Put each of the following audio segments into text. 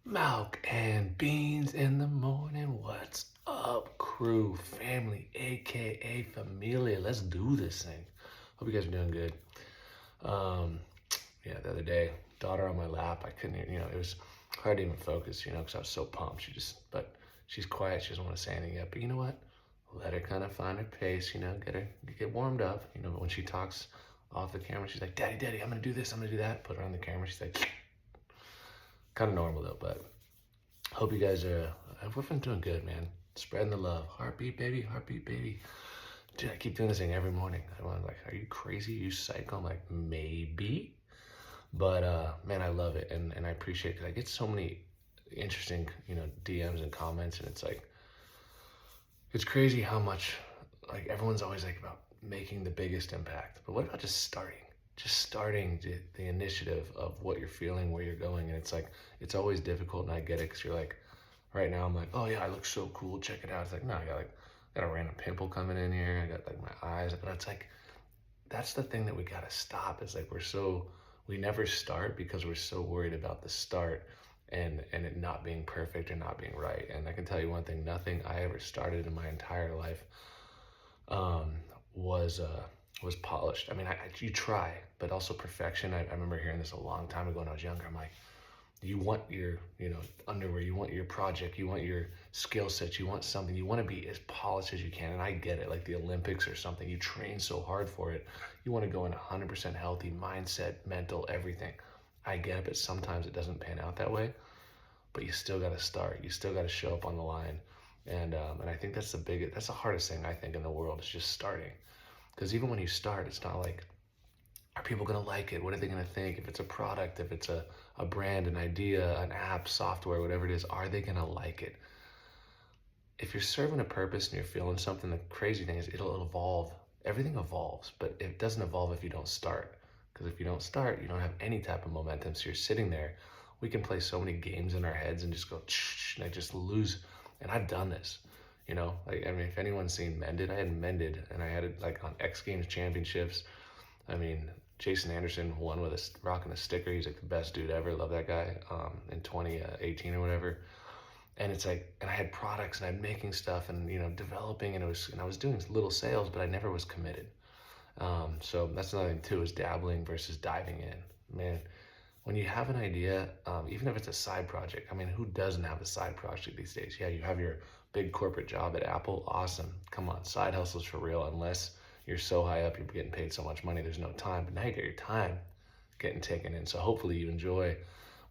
Malc and beans in the morning. What's up, crew, family, aka familia? Let's do this thing. Hope you guys are doing good. Um, yeah, the other day, daughter on my lap. I couldn't, it was hard to even focus, because I was so pumped. But she's quiet. She doesn't want to say anything yet. But you know what? Let her kind of find her pace. Get warmed up. But when she talks off the camera, she's like, "Daddy, Daddy, I'm gonna do this. I'm gonna do that." Put her on the camera. She's like, kind of normal though, but. Hope you guys are, we've been doing good, man. Spreading the love. Heartbeat, baby, heartbeat, baby. Dude, I keep doing this thing every morning. I'm like, are you crazy? You psycho? I'm like, maybe. But, man, I love it. And I appreciate it because I get so many interesting, DMs and comments. And it's like, it's crazy how much, like, everyone's always like about making the biggest impact. But what about just starting? Just starting the initiative of what you're feeling, where you're going. And it's like, it's always difficult. And I get it because you're like, right now I'm like, oh yeah, I look so cool. Check it out. It's like, no, got a random pimple coming in here. I got like my eyes. But it's like, that's the thing that we got to stop. Is like, we never start because we're so worried about the start and it not being perfect or not being right. And I can tell you one thing, nothing I ever started in my entire life um, was polished. I mean, you try, but also perfection. I remember hearing this a long time ago when I was younger. I'm like, you want your, underwear, you want your project, you want your skill set, you want something, you want to be as polished as you can. And I get it, like the Olympics or something. You train so hard for it. You want to go in 100% healthy mindset, mental, everything. I get it, but sometimes it doesn't pan out that way. But you still got to start. You still got to show up on the line. And I think that's the hardest thing I think in the world is just starting. Because even when you start, it's not like, are people going to like it? What are they going to think? If it's a product, if it's a brand, an idea, an app, software, whatever it is, are they going to like it? If you're serving a purpose and you're feeling something, the crazy thing is it'll evolve. Everything evolves, but it doesn't evolve if you don't start. Because if you don't start, you don't have any type of momentum. So you're sitting there. We can play so many games in our heads and just go, and I just lose. And I've done this. Like, I mean, if anyone's seen Mended, I had Mended and I had it like on X Games championships. I mean, Jason Anderson won with rocking a sticker. He's like the best dude ever. Love that guy. In 2018 or whatever. And it's like, and I had products and I'm making stuff and developing and I was doing little sales, but I never was committed. So that's another thing too, is dabbling versus diving in. Man, when you have an idea, even if it's a side project, I mean, who doesn't have a side project these days? Yeah, you have your big corporate job at Apple. Awesome. Come on, side hustles for real. Unless you're so high up, you're getting paid so much money, there's no time. But now you get your time getting taken in. So hopefully you enjoy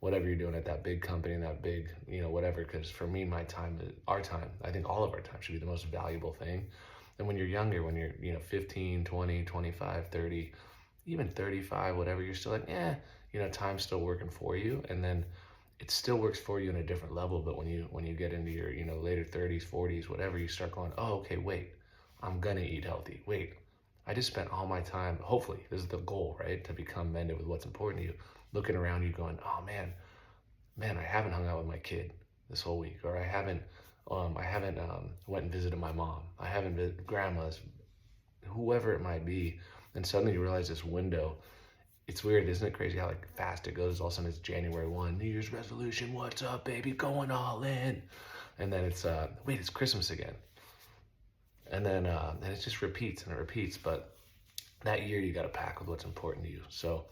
whatever you're doing at that big company and that big, whatever. Because for me, my time, our time, I think all of our time should be the most valuable thing. And when you're younger, when you're 15, 20, 25, 30, even 35, whatever, you're still like, time's still working for you. And then it still works for you in a different level. But when you get into your, later 30s, 40s, whatever, you start going, oh, okay, wait, I'm gonna eat healthy. Wait, I just spent all my time, hopefully, this is the goal, right? To become mended with what's important to you. Looking around you going, oh man, I haven't hung out with my kid this whole week, or I haven't went and visited my mom. I haven't visited grandma's, whoever it might be. And suddenly you realize this window. It's weird, isn't it crazy how like fast it goes? All of a sudden it's January 1, New Year's resolution. What's up, baby? Going all in. And then it's wait, it's Christmas again. And it just repeats and it repeats. But that year you got to pack with what's important to you. So,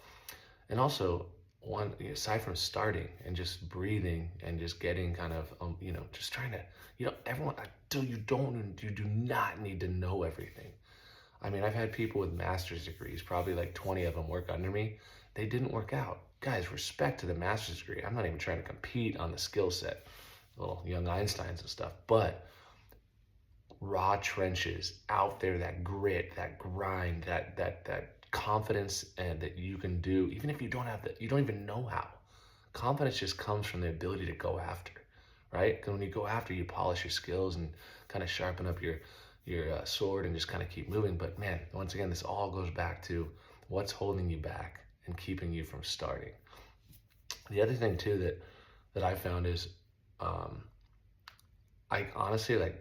and also one aside from starting and just breathing and just getting kind of just trying to everyone you do not need to know everything. I mean, I've had people with master's degrees, probably like 20 of them work under me. They didn't work out. Guys, respect to the master's degree. I'm not even trying to compete on the skill set, little young Einsteins and stuff, but raw trenches out there, that grit, that grind, that confidence, and that you can do, even if you don't have you don't even know how. Confidence just comes from the ability to go after, right? Because when you go after, you polish your skills and kind of sharpen up your sword and just kind of keep moving. But man, once again, this all goes back to what's holding you back and keeping you from starting. The other thing too that I found is, I honestly, like,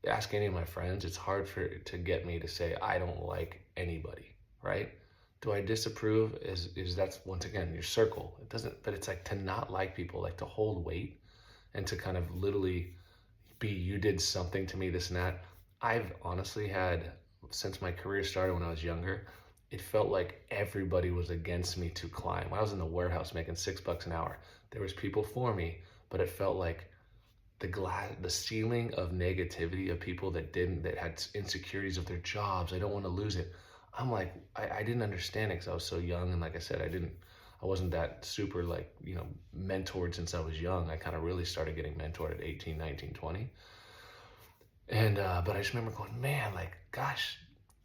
ask any of my friends, it's hard to get me to say I don't like anybody, right? Do I disapprove? Is that's once again your circle. It doesn't, but it's like to not like people, like to hold weight and to kind of literally be, you did something to me, this and that. I've honestly had, since my career started when I was younger, it felt like everybody was against me to climb. When I was in the warehouse making $6 an hour, there was people for me, but it felt like the ceiling of negativity of people that had insecurities of their jobs. I don't want to lose it. I'm like, I didn't understand it because I was so young. And like I said, I wasn't that super like, mentored since I was young. I kind of really started getting mentored at 18, 19, 20. And, but I just remember going, man, like, gosh,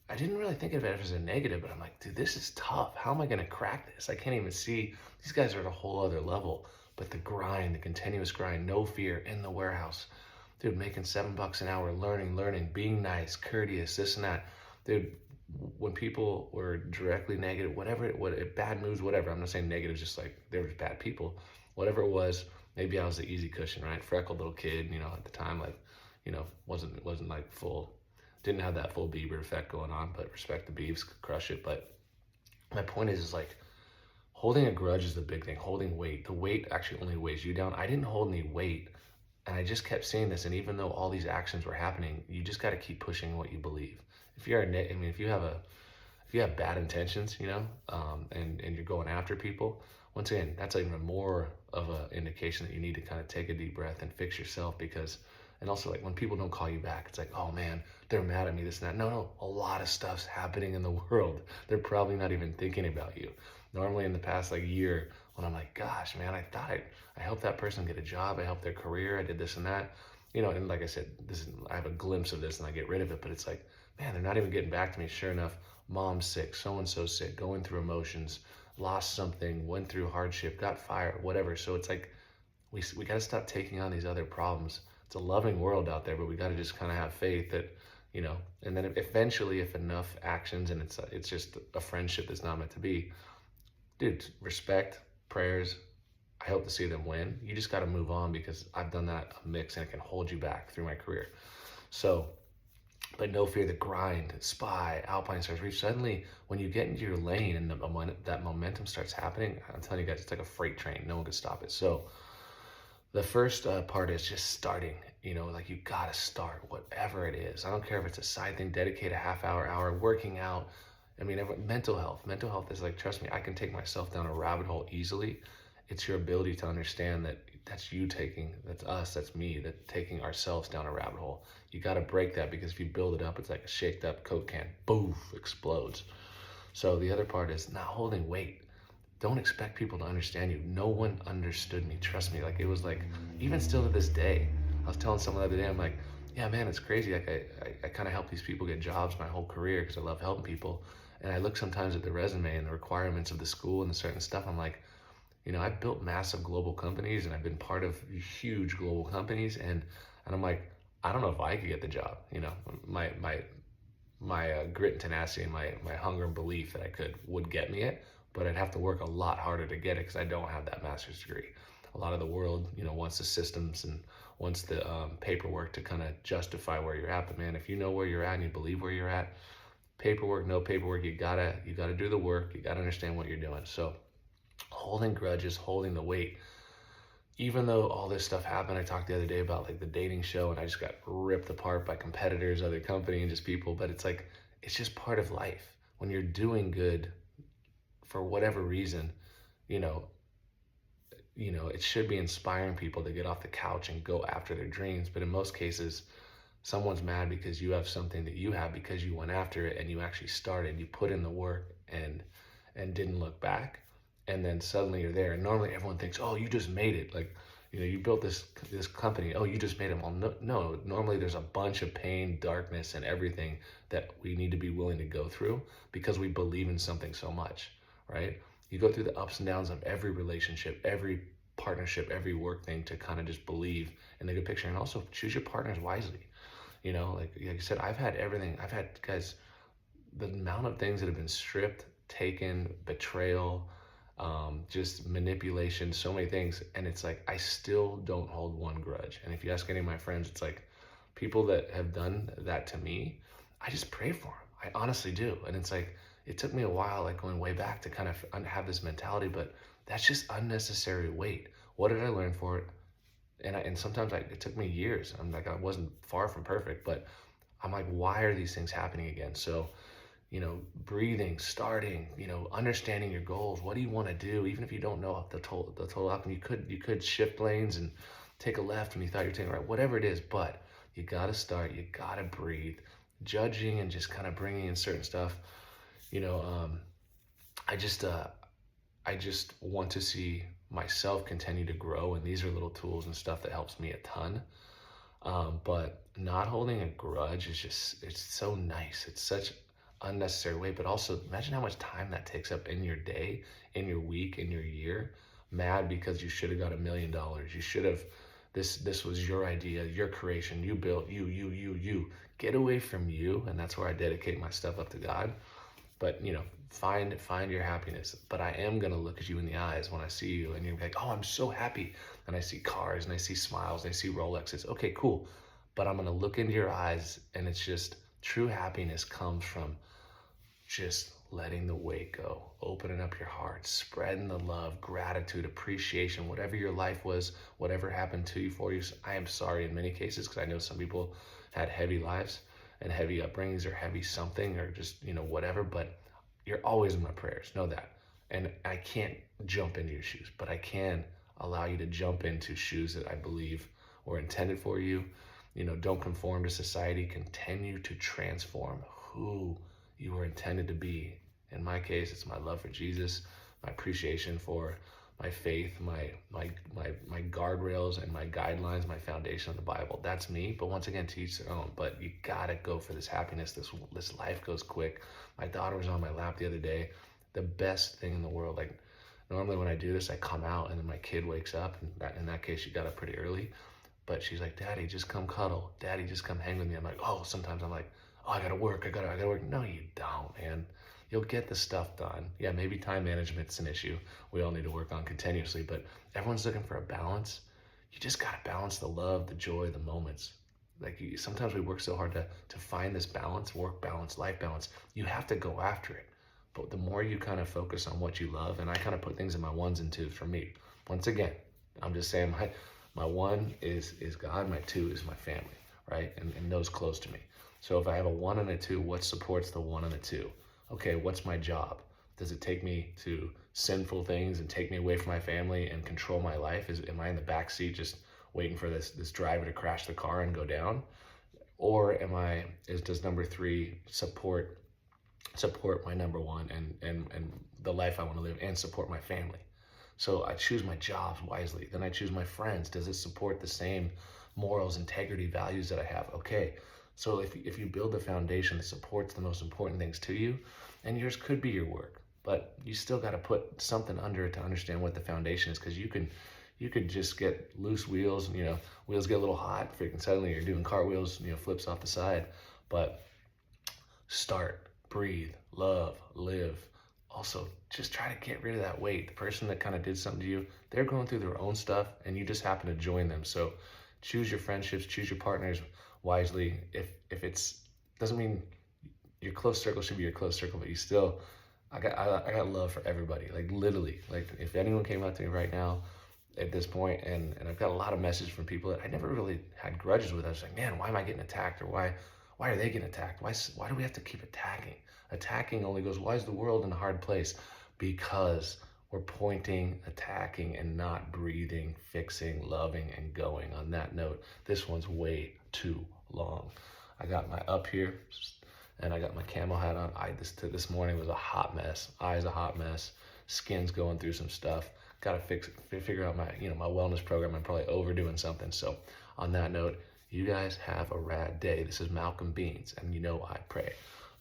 I didn't really think of it as a negative, but I'm like, dude, this is tough. How am I going to crack this? I can't even see. These guys are at a whole other level. But the grind, the continuous grind, no fear in the warehouse. Dude, making $7 an hour, learning, being nice, courteous, this and that. Dude, when people were directly negative, bad news, whatever. I'm not saying negative, just like there was bad people. Whatever it was, maybe I was the easy cushion, right? Freckled little kid, at the time, like, wasn't like full, didn't have that full Bieber effect going on, but respect the Biebs, could crush it. But my point is like, holding a grudge is the big thing. Holding weight. The weight actually only weighs you down. I didn't hold any weight, and I just kept seeing this. And even though all these actions were happening, you just got to keep pushing what you believe. If you have bad intentions, and you're going after people, once again, that's even more of an indication that you need to kind of take a deep breath and fix yourself. And also, like, when people don't call you back, it's like, oh man, they're mad at me, this and that. No, a lot of stuff's happening in the world. They're probably not even thinking about you. Normally in the past like year, when I'm like, gosh, man, I helped that person get a job, I helped their career, I did this and that, and like I said, I have a glimpse of this and I get rid of it, but it's like, man, they're not even getting back to me. Sure enough, mom's sick, so-and-so sick, going through emotions, lost something, went through hardship, got fired, whatever. So it's like, we got to stop taking on these other problems. It's a loving world out there, but we got to just kind of have faith that, and then eventually, if enough actions, and it's just a friendship that's not meant to be, dude, respect, prayers, I hope to see them win. You just got to move on, because I've done that a mix and it can hold you back through my career. So, but no fear, the grind, spy, alpine stars reach. Suddenly, when you get into your lane and that momentum starts happening, I'm telling you guys, it's like a freight train. No one can stop it. So the first part is just starting. Like, you gotta start whatever it is. I don't care if it's a side thing, dedicate a half hour, working out. I mean, mental health is like, trust me, I can take myself down a rabbit hole easily. It's your ability to understand that that's us, that's me, that taking ourselves down a rabbit hole. You got to break that, because if you build it up, it's like a shaked up Coke can, boom, explodes. So the other part is not holding weight. Don't expect people to understand you. No one understood me. Trust me. Like, it was like, even still to this day, I was telling someone the other day, I'm like, yeah, man, it's crazy. Like, I kind of help these people get jobs my whole career because I love helping people. And I look sometimes at the resume and the requirements of the school and the certain stuff. I'm like, I've built massive global companies and I've been part of huge global companies. And I'm like, I don't know if I could get the job. My grit and tenacity and my hunger and belief that I would get me it, but I'd have to work a lot harder to get it because I don't have that master's degree. A lot of the world, wants the systems and wants the paperwork to kind of justify where you're at. But man, if you know where you're at and you believe where you're at, paperwork, no paperwork, you gotta do the work. You gotta understand what you're doing. So holding grudges, holding the weight, even though all this stuff happened. I talked the other day about like the dating show, and I just got ripped apart by competitors, other company, and just people. But it's like, it's just part of life. When you're doing good for whatever reason, it should be inspiring people to get off the couch and go after their dreams. But in most cases, someone's mad because you have something that you have, because you went after it and you actually started, you put in the work and didn't look back. And then suddenly you're there. And normally everyone thinks, oh, you just made it. Like, you built this company. Oh, you just made it. Well, no, normally there's a bunch of pain, darkness, and everything that we need to be willing to go through because we believe in something so much, right? You go through the ups and downs of every relationship, every partnership, every work thing to kind of just believe in the good picture. And also choose your partners wisely. Like I said, I've had everything. I've had, guys, the amount of things that have been stripped, taken, betrayal, just manipulation, so many things. And it's like, I still don't hold one grudge. And if you ask any of my friends, it's like, people that have done that to me, I just pray for them. I honestly do. And it's like, it took me a while, like going way back, to kind of have this mentality, but that's just unnecessary weight. What did I learn for it? And sometimes it took me years. I'm like, I wasn't far from perfect, but I'm like, why are these things happening again? So, breathing, starting, understanding your goals. What do you want to do? Even if you don't know the total outcome, you could shift lanes and take a left when you thought you were taking a right, whatever it is, but you got to start, you got to breathe. Judging and just kind of bringing in certain stuff, you know, um, I just, I just want to see myself continue to grow, and these are little tools and stuff that helps me a ton. But not holding a grudge is just, it's so nice. It's such unnecessary weight, but also imagine how much time that takes up in your day, in your week, in your year. Mad because you should have got $1 million. You should have, this was your idea, your creation, you built, you. Get away from you, and that's where I dedicate my stuff up to God. But find your happiness. But I am gonna look at you in the eyes when I see you, and you're like, oh, I'm so happy. And I see cars, and I see smiles, and I see Rolexes. Okay, cool. But I'm gonna look into your eyes, and it's just true happiness comes from just letting the weight go, opening up your heart, spreading the love, gratitude, appreciation, whatever your life was, whatever happened to you, for you. I am sorry in many cases, because I know some people had heavy lives and heavy upbringings, or heavy something, or just, whatever, but you're always in my prayers. Know that. And I can't jump into your shoes, but I can allow you to jump into shoes that I believe were intended for you. Don't conform to society. Continue to transform who you were intended to be. In my case, it's my love for Jesus, my appreciation for my faith, my guardrails and my guidelines, my foundation of the Bible. That's me. But once again, to each their own. But you gotta go for this happiness. This life goes quick. My daughter was on my lap the other day. The best thing in the world. Like, normally when I do this, I come out and then my kid wakes up. And in that case, she got up pretty early. But she's like, Daddy, just come cuddle. Daddy, just come hang with me. I'm like, oh, sometimes I'm like, oh, I gotta work. I gotta work. No, you don't, man. You'll get the stuff done. Yeah, maybe time management's an issue we all need to work on continuously, but everyone's looking for a balance. You just gotta balance the love, the joy, the moments. Like, sometimes we work so hard to find this balance, work balance, life balance. You have to go after it. But the more you kind of focus on what you love, and I kind of put things in my ones and twos for me. Once again, I'm just saying my one is God, my two is my family, right? And those close to me. So if I have a one and a two, what supports the one and the two? Okay, what's my job? Does it take me to sinful things and take me away from my family and control my life? Am I in the back seat just waiting for this driver to crash the car and go down? Or does number three support my number one and the life I want to live, and support my family? So I choose my jobs wisely. Then I choose my friends. Does it support the same morals, integrity, values that I have? Okay. So if you build a foundation that supports the most important things to you, and yours could be your work, but you still got to put something under it to understand what the foundation is, because you could just get loose wheels, and wheels get a little hot, freaking suddenly you're doing cartwheels, flips off the side. But start, breathe, love, live. Also, just try to get rid of that weight. The person that kind of did something to you, they're going through their own stuff, and you just happen to join them. So choose your friendships, choose your partners wisely. If it's doesn't mean your close circle should be your close circle, but you still, I got love for everybody. Like, literally, like, if anyone came up to me right now at this point, and I've got a lot of messages from people that I never really had grudges with. I was like, man, why am I getting attacked? Or why are they getting attacked? Why do we have to keep attacking? Attacking only goes, why is the world in a hard place? Because we're pointing, attacking, and not breathing, fixing, loving, and going. On that note, this one's way too long. I got my up here, and I got my camo hat on. This morning was a hot mess. Eyes a hot mess. Skin's going through some stuff. Got to figure out my wellness program. I'm probably overdoing something. So on that note, you guys have a rad day. This is Malcolm Beans, and I pray.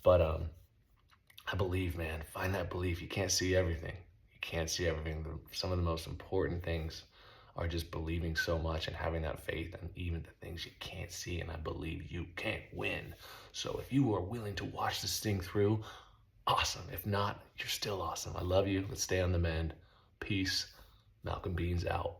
But I believe, man. Find that belief. You can't see everything. Can't see everything. Some of the most important things are just believing so much and having that faith, and even the things you can't see. And I believe you can win. So if you are willing to watch this thing through, awesome. If not, you're still awesome. I love you. Let's stay on the mend. Peace. Malcolm Beans out.